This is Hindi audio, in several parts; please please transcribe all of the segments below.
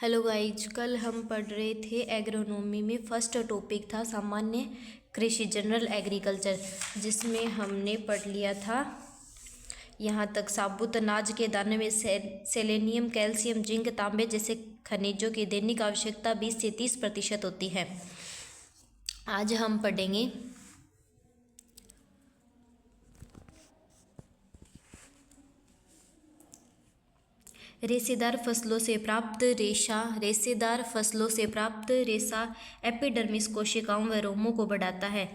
हेलो गाइज, कल हम पढ़ रहे थे एग्रोनॉमी में फर्स्ट टॉपिक था सामान्य कृषि जनरल एग्रीकल्चर, जिसमें हमने पढ़ लिया था यहाँ तक साबुत अनाज के दाने में सेलेनियम, कैल्शियम, जिंक, तांबे जैसे खनिजों की दैनिक आवश्यकता 20 से 30% होती है। आज हम पढ़ेंगे रेशेदार फसलों से प्राप्त रेशा। रेशेदार फसलों से प्राप्त रेशा एपिडर्मिस कोशिकाओं व रोमों को बढ़ाता है।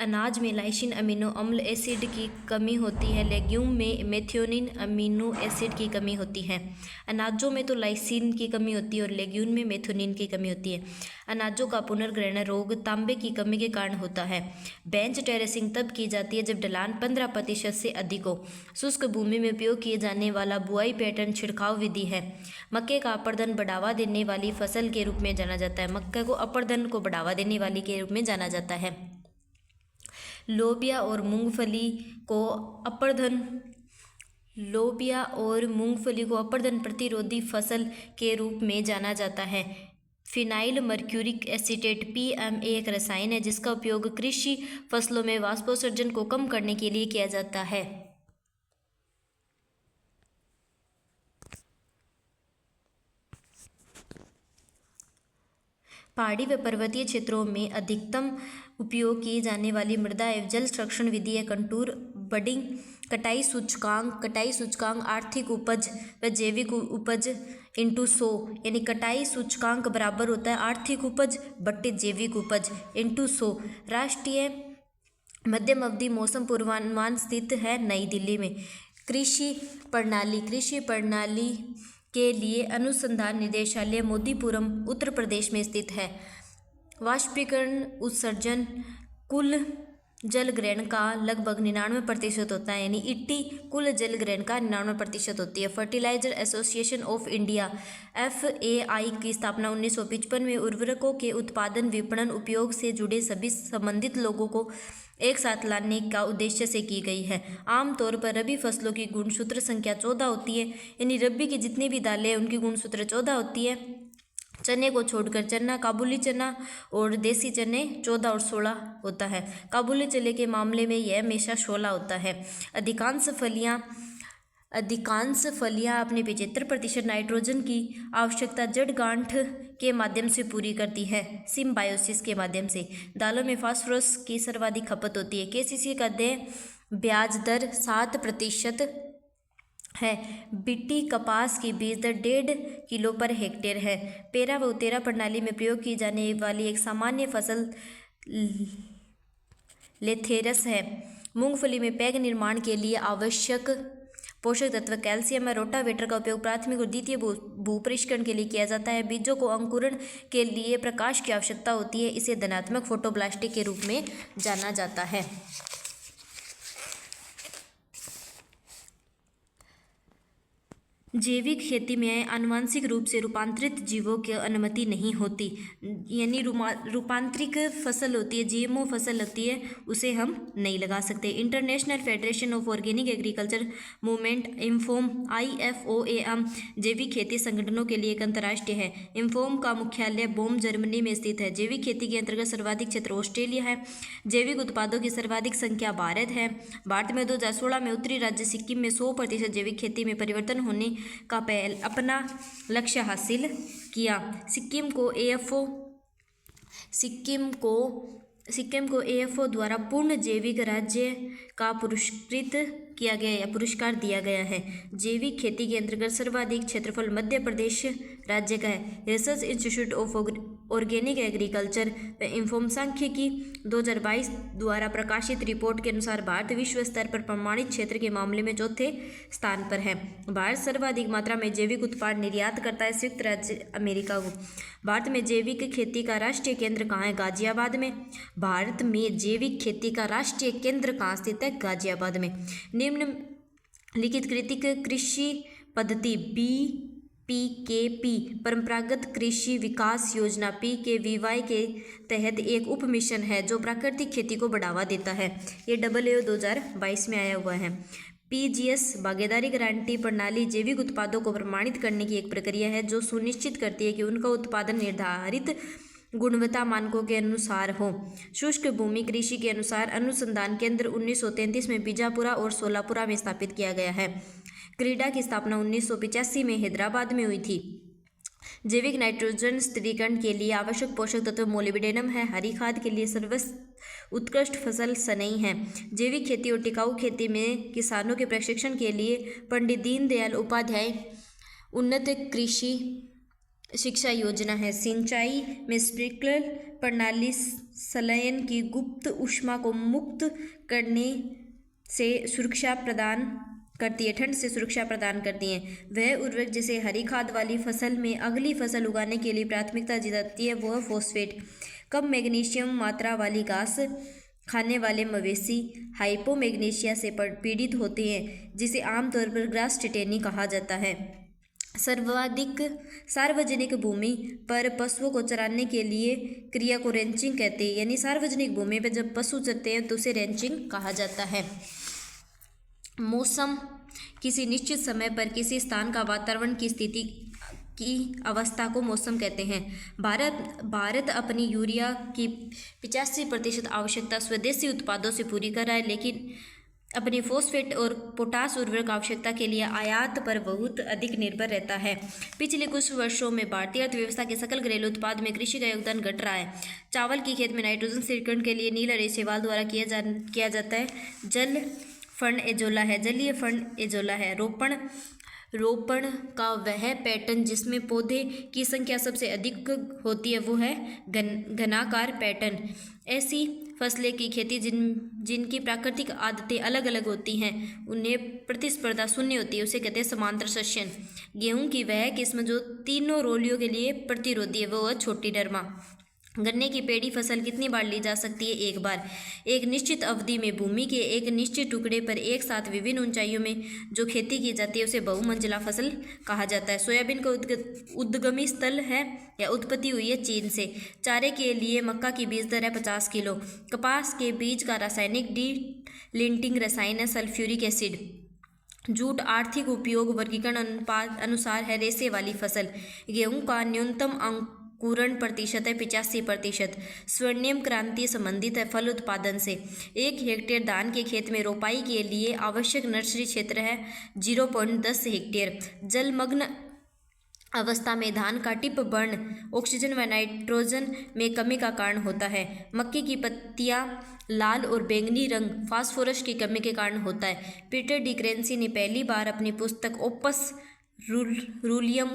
अनाज में लाइसिन अमीनो अम्ल एसिड की कमी होती है। लेग्यूम में मेथियोनिन अमीनो एसिड की कमी होती है। अनाजों में तो लाइसिन की कमी होती है और लेग्यूम में मेथियोनिन की कमी होती है। अनाजों का पुनर्ग्रहण रोग तांबे की कमी के कारण होता है। बेंच टेरेसिंग तब की जाती है जब ढलान 15% से अधिक हो। शुष्क भूमि में उपयोग किए जाने वाला बुआई पैटर्न छिड़काव विधि है। मक्के का अपर्दन बढ़ावा देने वाली फसल के रूप में जाना जाता है। मक्के को अपर्दन को बढ़ावा देने वाली के रूप में जाना जाता है। लोबिया और मूंगफली को अपर्दन प्रतिरोधी फसल के रूप में जाना जाता है। फिनाइल मर्क्यूरिक एसीटेट PMA एक रसायन है जिसका उपयोग कृषि फसलों में वाष्पोत्सर्जन को कम करने के लिए किया जाता है। पहाड़ी व पर्वतीय क्षेत्रों में अधिकतम उपयोग की जाने वाली मृदा एवं जल संरक्षण विधि है कंटूर बडिंग। कटाई सूचकांक आर्थिक उपज व जैविक उपज इंटू 100, यानी कटाई सूचकांक बराबर होता है आर्थिक उपज बट्टे जैविक उपज इंटू 100। राष्ट्रीय मध्यम अवधि मौसम पूर्वानुमान स्थित है नई दिल्ली में। कृषि प्रणाली के लिए अनुसंधान निदेशालय मोदीपुरम उत्तर प्रदेश में स्थित है। वाष्पीकरण उत्सर्जन कुल जल ग्रहण का लगभग 99% होता है, यानी 80 कुल जल ग्रहण का 99% होती है। Fertiliser association of India FAI की स्थापना 1955 में उर्वरकों के उत्पादन, विपणन, उपयोग से जुड़े सभी संबंधित लोगों को एक साथ लाने का उद्देश्य से की गई है। आमतौर पर रबी फसलों की गुणसूत्र संख्या 14 होती है, यानी रबी की जितनी भी दालें हैं उनकी गुणसूत्र 14 होती है। चने को छोड़कर चना, काबुली चना और देसी चने 14 और 16 होता है। काबुली चने के मामले में यह हमेशा 16 होता है। अधिकांश फलियां अपने 75% नाइट्रोजन की आवश्यकता जड़ गांठ के माध्यम से पूरी करती है, सिम्बायोसिस के माध्यम से। दालों में फास्फोरस की सर्वाधिक खपत होती है। KCC का देय ब्याज दर 7% है। बीटी कपास की बीज दर 1.5 किलो पर हेक्टेयर है। पेरा व उतेरा प्रणाली में प्रयोग की जाने वाली एक सामान्य फसल लेथेरस है। मूंगफली में पैग निर्माण के लिए आवश्यक पोषक तत्व कैल्शियम है। रोटावेटर का उपयोग प्राथमिक और द्वितीय भूपरिष्करण के लिए किया जाता है। बीजों को अंकुरण के लिए प्रकाश की आवश्यकता होती है। इसे धनात्मक फोटोब्लास्ट के रूप में जाना जाता है। जैविक खेती में आनुवांशिक रूप से रूपांतरित जीवों की अनुमति नहीं होती, यानी रूपांतरित फसल होती है, GMO फसल होती है, उसे हम नहीं लगा सकते। International Federation of Organic Agriculture Movement IFOAM IFOAM जैविक खेती संगठनों के लिए एक अंतर्राष्ट्रीय है। इन्फोम का मुख्यालय बोम, जर्मनी में स्थित है। जैविक खेती के अंतर्गत सर्वाधिक क्षेत्र ऑस्ट्रेलिया है। जैविक उत्पादों की सर्वाधिक संख्या भारत है। भारत में 2016 में उत्तरी राज्य सिक्किम में 100% जैविक खेती में परिवर्तन होने का अपना लक्ष्य हासिल किया। सिक्किम को AFO द्वारा पूर्ण जैविक राज्य का पुरस्कार दिया गया है। जैविक खेती के अंतर्गत सर्वाधिक क्षेत्रफल मध्य प्रदेश राज्य का है। Research institute of Organic agriculture व इन्फोर्म सांख्यिकी 2022 द्वारा प्रकाशित रिपोर्ट के अनुसार भारत विश्व स्तर पर प्रमाणित क्षेत्र के मामले में चौथे स्थान पर है। भारत सर्वाधिक मात्रा में जैविक उत्पाद निर्यात करता है संयुक्त राज्य अमेरिका को। भारत में जैविक खेती का राष्ट्रीय केंद्र कहाँ है? गाजियाबाद में। भारत में जैविक खेती का राष्ट्रीय केंद्र कहाँ स्थित है? गाजियाबाद में। निम्नलिखित कृषि पद्धति BPKP परंपरागत कृषि विकास योजना PKVY के तहत एक उप मिशन है जो प्राकृतिक खेती को बढ़ावा देता है। ये WHO 2022 में आया हुआ है। पीजीएस भागीदारी गारंटी प्रणाली जैविक उत्पादों को प्रमाणित करने की एक प्रक्रिया है जो सुनिश्चित करती है कि उनका उत्पादन निर्धारित गुणवत्ता मानकों के अनुसार हो। शुष्क भूमि कृषि के अनुसार अनुसंधान केंद्र 1933 में बीजापुरा और सोलापुरा में स्थापित किया गया है। क्रीडा की स्थापना 1985 में हैदराबाद में हुई थी। जैविक नाइट्रोजन स्थिरीकरण के लिए आवश्यक पोषक तत्व मोलिब्डेनम है। हरी खाद के लिए सर्वोत्कृष्ट उत्कृष्ट फसल सनई है। जैविक खेती और टिकाऊ खेती में किसानों के प्रशिक्षण के लिए पंडित दीनदयाल उपाध्याय उन्नत कृषि शिक्षा योजना है। सिंचाई में स्प्रिंकलर प्रणाली संलयन की गुप्त ऊष्मा को मुक्त करने से सुरक्षा प्रदान करती है, ठंड से सुरक्षा प्रदान करती है। वह उर्वरक जिसे हरी खाद वाली फसल में अगली फसल उगाने के लिए प्राथमिकता दी जाती है वह फॉस्फेट। कम मैग्नीशियम मात्रा वाली घास खाने वाले मवेशी हाइपोमैग्नीशिया से पीड़ित होते हैं, जिसे आमतौर पर ग्रास टेटेनी कहा जाता है। सार्वजनिक भूमि पर पशुओं को चराने के लिए क्रिया को रेंचिंग कहते हैं, यानी सार्वजनिक भूमि पर जब पशु चरते हैं तो उसे रेंचिंग कहा जाता है। मौसम किसी निश्चित समय पर किसी स्थान का वातावरण की स्थिति की अवस्था को मौसम कहते हैं। भारत अपनी यूरिया की 85% आवश्यकता स्वदेशी उत्पादों से पूरी कर रहा है, लेकिन अपनी फॉस्फेट और पोटास उर्वरक आवश्यकता के लिए आयात पर बहुत अधिक निर्भर रहता है। पिछले कुछ वर्षों में भारतीय अर्थव्यवस्था के सकल घरेलू उत्पाद में कृषि का योगदान घट रहा है। चावल की खेत में नाइट्रोजन स्थिरीकरण के लिए नील अरे शैवाल द्वारा किया जाता है। जलीय फंड एजोला है। रोपण का वह पैटर्न जिसमें पौधे की संख्या सबसे अधिक होती है वो है घनाकार पैटर्न। ऐसी फसलें की खेती जिनकी प्राकृतिक आदतें अलग अलग होती हैं, उन्हें प्रतिस्पर्धा शून्य होती है, उसे कहते हैं समांतर सस्यन। गेहूं की वह किस्म जो तीनों रोलियों के लिए प्रतिरोधी है वो है छोटी नरमा। गन्ने की पेड़ी फसल कितनी बार ली जा सकती है? एक बार। एक निश्चित अवधि में भूमि के एक निश्चित टुकड़े पर एक साथ विभिन्न ऊंचाइयों में जो खेती की जाती है उसे बहुमंजिला फसल कहा जाता है। सोयाबीन का उद्गमी स्थल है या उत्पत्ति हुई है चीन से। चारे के लिए मक्का की बीज दर है 50 किलो। कपास के बीज का रासायनिक डी-लिंटिंग रसायन है सल्फ्यूरिक एसिड। जूट आर्थिक उपयोग वर्गीकरण अनुसार है रेशे वाली फसल। गेहूं का न्यूनतम अंकुरण प्रतिशत है 85%। स्वर्णिम क्रांति संबंधित है फल उत्पादन से। 1 हेक्टेयर धान के खेत में रोपाई के लिए आवश्यक नर्सरी क्षेत्र है 0.10 हेक्टेयर। जलमग्न अवस्था में धान का टिप बर्न ऑक्सीजन व नाइट्रोजन में कमी का कारण होता है। मक्के की पत्तियां लाल और बैंगनी रंग फास्फोरस की कमी के कारण होता है। पीटर डी क्रेंसी ने पहली बार अपनी पुस्तक ओपस रूलियम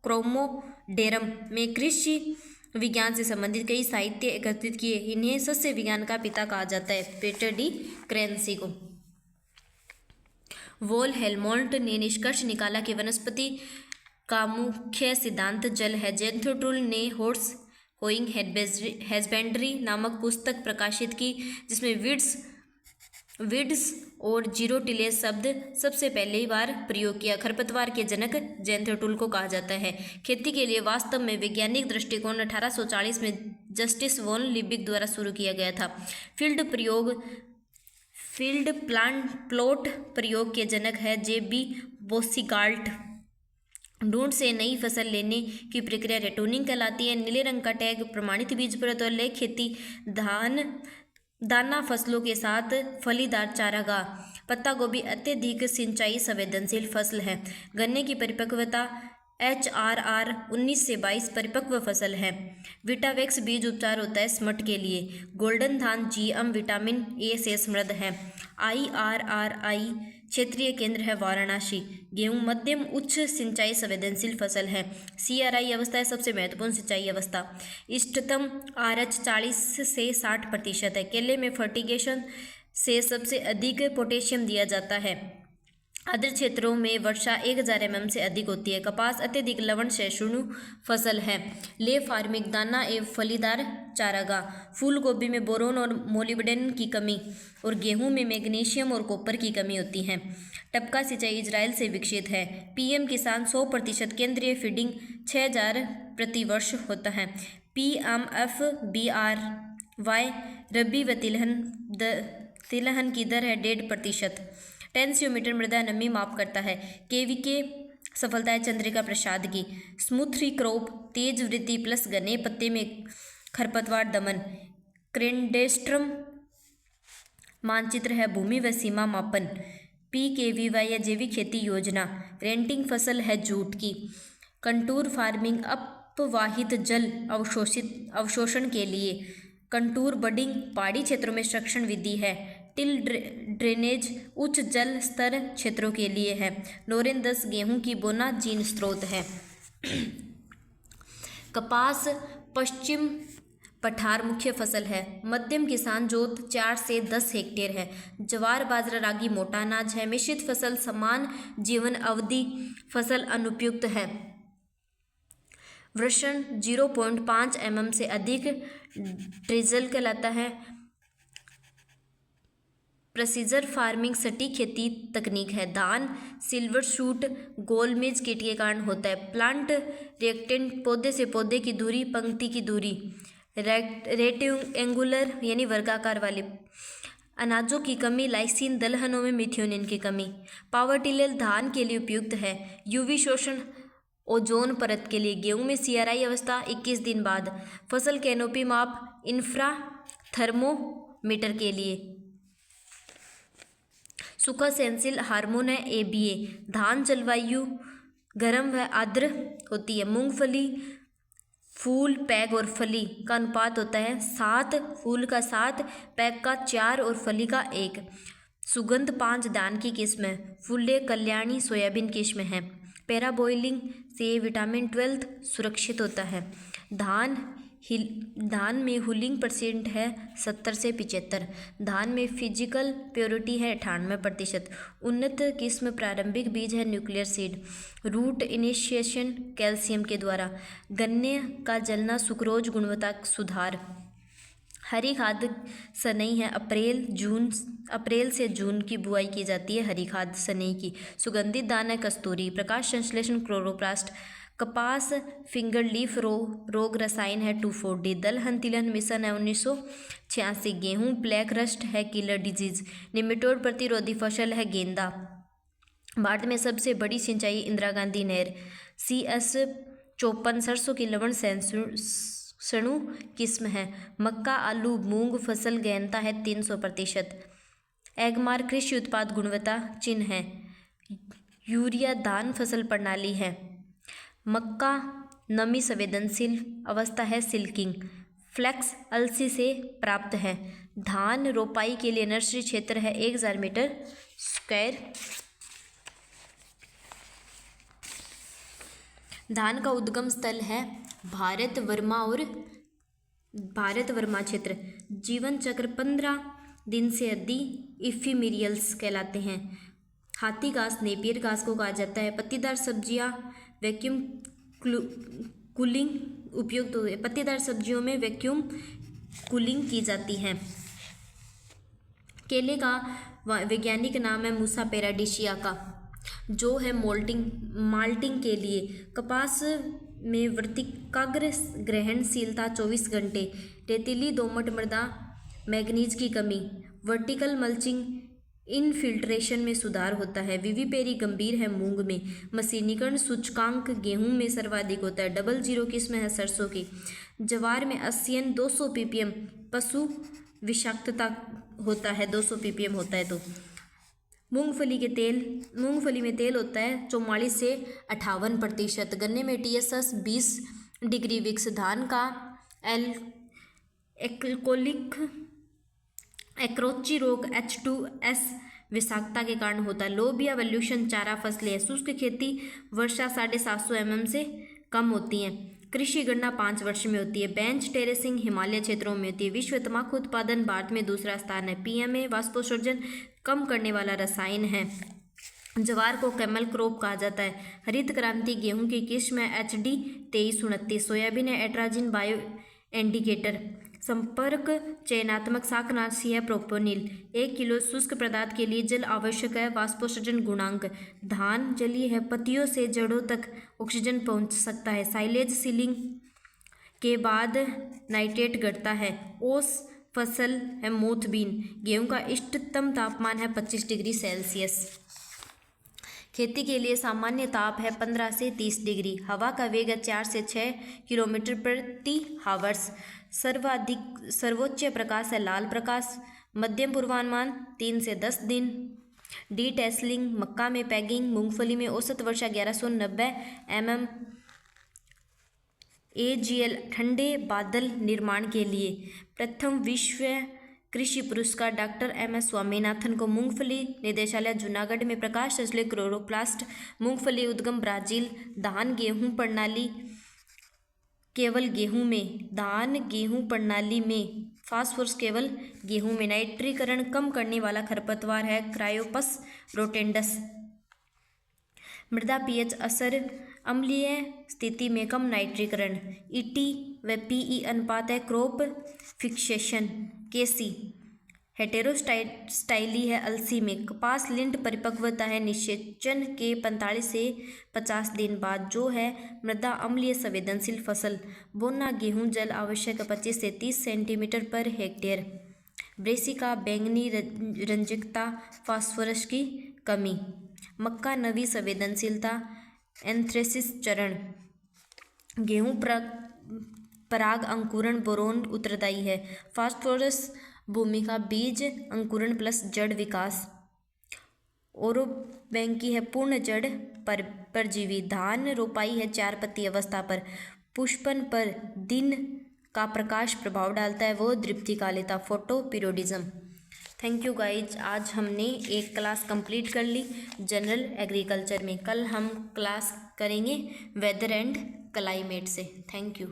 क्रोमोडेरम में कृषि विज्ञान से संबंधित कई साहित्य एकत्रित किए। इन्हें सस्य विज्ञान का पिता कहा जाता है, पीटर डी क्रेंसी को। वॉल हेलमोंट ने निष्कर्ष निकाला कि वनस्पति का मुख्य सिद्धांत जल है। जेंथ्रोटुल ने हॉर्स होइंग हैजबेंड्री नामक पुस्तक प्रकाशित की, जिसमें विड्स और जीरो टिलेज शब्द सबसे पहली बार प्रयोग किया। खरपतवार के जनक जेंथ्रोटुल को कहा जाता है। खेती के लिए वास्तव में वैज्ञानिक दृष्टिकोण 1840 में जस्टिस वॉन लिबिक द्वारा शुरू किया गया था। फील्ड प्लॉट प्रयोग के जनक है जे.बी. बोसीगाल्ट। ढूंढ से नई फसल लेने की प्रक्रिया रेटोनिंग कहलाती है। नीले रंग का टैग प्रमाणित बीज परत और लय खेती दाना फसलों के साथ फलीदार चारागाह। पत्ता गोभी अत्यधिक सिंचाई संवेदनशील फसल है। गन्ने की परिपक्वता HRR 19 से 22 परिपक्व फसल है। विटावेक्स बीज उपचार होता है स्मट के लिए। गोल्डन धान GM विटामिन A से समृद्ध है। IRRI क्षेत्रीय केंद्र है वाराणसी। गेहूं मध्यम उच्च सिंचाई संवेदनशील फसल है। CRI अवस्था है सबसे महत्वपूर्ण सिंचाई अवस्था। इष्टतम RH 40 से 60% है। केले में फर्टिगेशन से सबसे अधिक पोटेशियम दिया जाता है। आर्द्र क्षेत्रों में वर्षा 1000 mm से अधिक होती है। कपास अत्यधिक लवण सहिष्णु फसल है। ले फार्मिंग दाना एवं फलीदार चारागाह। फूल गोभी में बोरोन और मोलिब्डेनम की कमी और गेहूं में मैग्नीशियम और कॉपर की कमी होती है। टपका सिंचाई इजराइल से विकसित है। PM किसान 100% केंद्रीय फीडिंग 6000 प्रति वर्ष होता है। PMFBRY रबी व तिलहन की दर है 1.5%। टेंसियोमीटर मृदा नमी माप करता है। केवीके सफलता है चंद्रिका प्रसाद की। स्मूथी क्रॉप तेज वृद्धि प्लस घने पत्ते में खरपतवार दमन। क्रेंडेस्ट्रम मानचित्र है भूमि व सीमा मापन। PKVY या जैविक खेती योजना। रेंटिंग फसल है जूट की। कंटूर फार्मिंग अपवाहित जल अवशोषण के लिए। कंटूर बडिंग पहाड़ी क्षेत्रों में संरक्षण विधि है। टिल ड्रेनेज उच्च जल स्तर क्षेत्रों के लिए है। नोरेन 10 गेहूं की बोना जीन स्रोत है। कपास पश्चिम पठार मुख्य फसल है। मध्यम किसान जोत 4 से 10 हेक्टेयर है। ज्वार बाजरा रागी मोटा अनाज है। मिश्रित फसल समान जीवन अवधि फसल अनुपयुक्त है। वृषण 0.5 mm से अधिक ड्रिजल कहलाता है। प्रेसिजन फार्मिंग सटीक खेती तकनीक है। धान सिल्वर शूट गोलमेज कीट के कारण होता है। प्लांट रिएक्टेंट पौधे से पौधे की दूरी पंक्ति की दूरी। रेक्टेंगुलर यानी वर्गाकार वाले अनाजों की कमी। लाइसिन दलहनों में मिथ्योनिन की कमी। पावर टिलर धान के लिए उपयुक्त है। यूवी शोषण ओजोन परत के लिए। गेहूं में CRI अवस्था 21 दिन बाद। फसल कैनोपी माप इंफ्रा थर्मोमीटर के लिए। सूखा सेंसिल हार्मोन है ABA। धान जलवायु गर्म व आर्द्र होती है। मूंगफली फूल पैग और फली का अनुपात होता है 7, फूल का 7, पैग का 4 और फली का 1। सुगंध 5 धान की किस्म है। फुल्ले कल्याणी सोयाबीन किस्म है। पैराबॉइलिंग से विटामिन 12 सुरक्षित होता है। धान में हुलिंग % है 70 से 75। धान में फिजिकल प्योरिटी है 98%। उन्नत किस्म प्रारंभिक बीज है nuclear seed. Root initiation calcium के द्वारा। गन्ने का जलना सुक्रोज गुणवत्ता सुधार। हरी खाद सनई है। अप्रैल से जून की बुआई की जाती है हरी खाद सनई की। सुगंधित दाना कस्तूरी। प्रकाश संश्लेषण क्लोरोप्लास्ट। कपास फिंगर लीफ रोग रसायन है 2,4-D। दलहन तिलहन मिशन है 1986। गेहूं ब्लैक रस्ट है किलर डिजीज। निमेटोड प्रतिरोधी फसल है गेंदा। भारत में सबसे बड़ी सिंचाई इंदिरा गांधी नहर। CS 54 सरसों की लवण सणु किस्म है। मक्का आलू मूंग फसल गहनता है 300%। एगमार कृषि उत्पाद गुणवत्ता चिन्ह है। यूरिया धान फसल प्रणाली है। मक्का नमी संवेदनशील अवस्था है सिल्किंग। फ्लैक्स अलसी से प्राप्त है। धान रोपाई के लिए नर्सरी क्षेत्र है 1000 मीटर स्क्वायर। धान का उद्गम स्थल है भारत वर्मा क्षेत्र। जीवन चक्र 15 दिन से अधिक इफिमेरियल्स कहलाते हैं। हाथी घास नेपियर घास को कहा जाता है। पत्तीदार सब्जियां वैक्यूम कूलिंग उपयुक्त होते हैं। पत्तीदार सब्जियों में वैक्यूम कूलिंग की जाती है। केले का वैज्ञानिक नाम है मूसा पैराडिसिया का, जो है माल्टिंग के लिए। कपास में वर्तिकाग्र ग्रहणशीलता 24 घंटे। रेतीली दोमट मृदा मैग्नीज की कमी। वर्टिकल मल्चिंग इनफिल्ट्रेशन में सुधार होता है। विविपेरी गंभीर है मूंग में। मशीनीकरण सूचकांक गेहूं में सर्वाधिक होता है। 00 किस्म है सरसों की। ज्वार में 80 200 ppm पशु विषाक्तता होता है। 200 ppm होता है। तो मूंगफली में तेल होता है 44 से 58%। गन्ने में TSS 20 डिग्री विक्स। धान का एक्रोची रोग H2S विषाक्तता के कारण होता है। लोबिया वल्यूशन चारा फसलें है। शुष्क खेती वर्षा 750 mm से कम होती है। कृषि गणना 5 वर्ष में होती है। बेंच टेरेसिंग हिमालय क्षेत्रों में होती है। विश्व तंबाकू उत्पादन भारत में दूसरा स्थान है। PMA वाष्पोत्सर्जन कम करने वाला रसायन है। ज्वार को कैमल क्रॉप कहा जाता है। हरित क्रांति गेहूं की किस्म है HD 2329। सोयाबीन है एट्राजिन बायो इंडिकेटर। संपर्क चयनात्मक शाकनाशी है प्रोपोनिल। 1 किलो शुष्क पदार्थ के लिए जल आवश्यक है। वाष्पोत्सर्जन गुणांक। धान जलीय है। पत्तियों से जड़ों तक ऑक्सीजन पहुंच सकता है। साइलेज सीलिंग के बाद नाइट्रेट घटता है। ओस फसल है मोथबीन। गेहूं का इष्टतम तापमान है 25 डिग्री सेल्सियस। खेती के लिए सामान्य ताप है 15 से 30 डिग्री। हवा का वेग है 4 से 6 किलोमीटर प्रति हावर्स। सर्वोच्च प्रकाश है लाल प्रकाश। मध्यम पूर्वानुमान 3 से 10 दिन। डी टेस्लिंग, मक्का में पैगिंग, मूंगफली में औसत वर्षा 1190 mm। AGL ठंडे बादल निर्माण के लिए प्रथम विश्व कृषि पुरस्कार डॉक्टर MS स्वामीनाथन को। मूंगफली निदेशालय जूनागढ़ में प्रकाश संश्लेषक क्लोरोप्लास्ट। मूंगफली उद्गम ब्राजील। धान गेहूं प्रणाली केवल गेहूं में। धान गेहूं प्रणाली में फास्फोरस केवल गेहूं में। नाइट्रीकरण कम करने वाला खरपतवार है क्रायोपस रोटेंडस। मृदा पीएच असर अम्लीय स्थिति में कम नाइट्रीकरण। ET व PE अनुपात है क्रॉप फिक्सेशन। KC हेटेरोस्टाइली है अलसी में। कपास लिंट परिपक्वता है निषेचन के 45 से 50 दिन बाद, जो है मृदा अम्लीय संवेदनशील फसल। बोना गेहूं जल आवश्यक 25 से 30 सेंटीमीटर पर हेक्टेयर। ब्रेसिका बैंगनी रंजकता फास्फोरस की कमी। मक्का नवी संवेदनशीलता एंथ्रेसिस चरण। गेहूं पराग अंकुरण बोरोन उत्तरदायी है। फास्फोरस भूमिका बीज अंकुरण प्लस जड़ विकास। ओरोबैंकी है पूर्ण जड़ परजीवी। धान रोपाई है 4 पत्ती अवस्था पर। पुष्पन पर दिन का प्रकाश प्रभाव डालता है, वो दीप्तिकालिता फोटोपीरियोडिज्म। Thank you guys. आज हमने एक क्लास कंप्लीट कर ली जनरल एग्रीकल्चर में। कल हम क्लास करेंगे वेदर एंड क्लाइमेट से। Thank you.